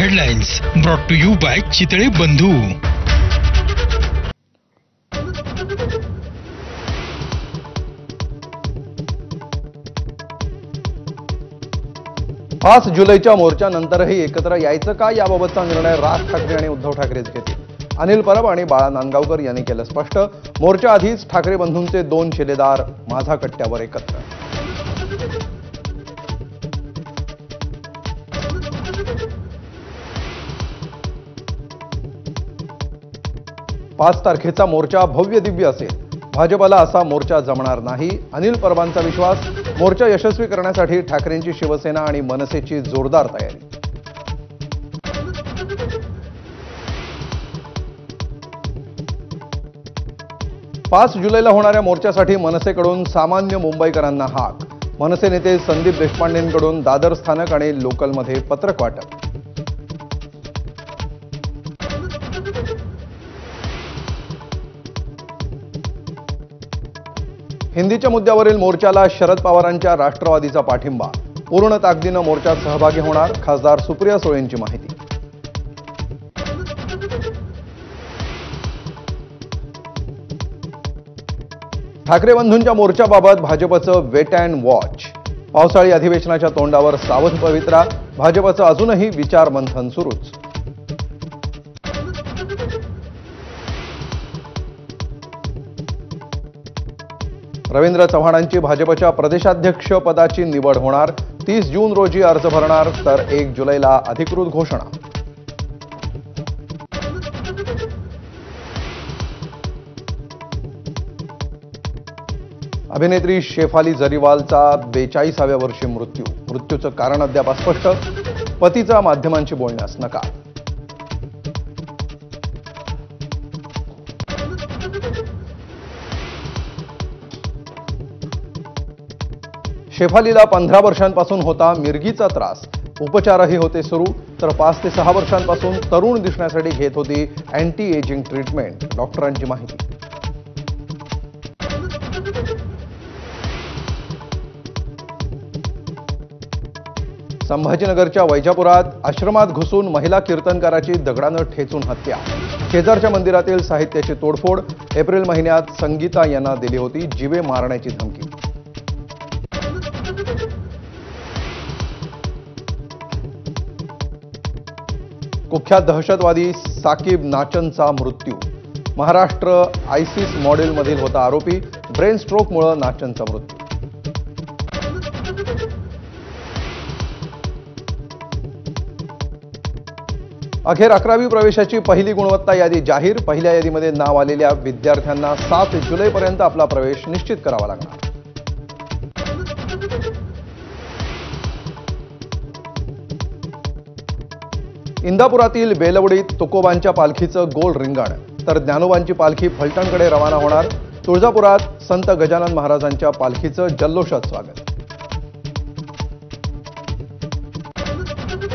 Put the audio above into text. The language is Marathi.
Headlines brought to you by Chitale Bandhu. 5 जुलैच्या मोर्चानंतरही एकत्र यायचं का याबाबतचा निर्णय राज ठाकरे आणि उद्धव ठाकरेच घेतील। अनिल परब आणि बाळा नांदगावकर यांनी केलं स्पष्ट। मोर्चा आधीच ठाकरे बंधूंचे 2 शिलेदार माझा कट्ट्यावर एकत्र। 5 तारखेचा मोर्चा भव्य दिव्य असेल। भाजपला असा मोर्चा जमणार नाही, अनिल परबांचा विश्वास। मोर्चा यशस्वी करण्यासाठी ठाकरेंची शिवसेना आणि मनसेची जोरदार तयारी। पाच जुलैला होणाऱ्या मोर्चासाठी मनसेकडून सामान्य मुंबईकरांना हाक। मनसे नेते संदीप देशपांडेंकडून दादर स्थानक आणि लोकलमध्ये पत्रक वाटप। हिंदीच्या मुद्द्यावरील मोर्चाला शरद पवारांच्या राष्ट्रवादीचा पाठिंबा। पूर्ण ताकदीनं मोर्चात सहभागी होणार खासदार सुप्रिया सुळेंची माहिती। ठाकरे बंधूंच्या मोर्चाबाबत भाजपचं वेट अँड वॉच। पावसाळी अधिवेशनाच्या तोंडावर सावध पवित्रा। भाजपचं अजूनही विचार मंथन सुरूच। रवींद्र चव्हाणांची भाजपच्या प्रदेशाध्यक्ष पदाची निवड होणार। 30 जून रोजी अर्ज भरणार तर 1 जुलैला अधिकृत घोषणा। अभिनेत्री शेफाली जरीवालचा 42व्या वर्षी मृत्यूचं कारण अद्याप अस्पष्ट। पतीचा माध्यमांशी बोलण्यास नकार। शेफालीला 15 वर्षांपासून होता मिरगीचा त्रास। उपचारही होते सुरू, तर 5 ते 6 वर्षांपासून तरुण दिसण्यासाठी घेत होती अँटी एजिंग ट्रीटमेंट। डॉक्टरांची माहिती। संभाजीनगरच्या वैजापुरात आश्रमात घुसून महिला कीर्तनकाराची दगडानं ठेचून हत्या। शेजारच्या मंदिरातील साहित्याची तोडफोड। एप्रिल महिन्यात संगीता यांना दिली होती जीवे मारण्याची धमकी। कुख्यात दहशतवादी साकिब नाचनचा मृत्यू। महाराष्ट्र आयसिस मॉडेलमधील होता आरोपी। ब्रेन स्ट्रोकमुळे नाचनचा मृत्यू। अखेर 11वी प्रवेशाची पहिली गुणवत्ता यादी जाहीर। पहिल्या यादीमध्ये नाव आलेल्या विद्यार्थ्यांना 7 जुलैपर्यंत आपला प्रवेश निश्चित करावा लागणार। इंदापुरातील बेलवडीत तुकोबांच्या पालखीचं गोल रिंगण, तर ज्ञानोबांची पालखी फलटणकडे रवाना होणार। तुळजापुरात संत गजानन महाराजांच्या पालखीचं जल्लोषात स्वागत।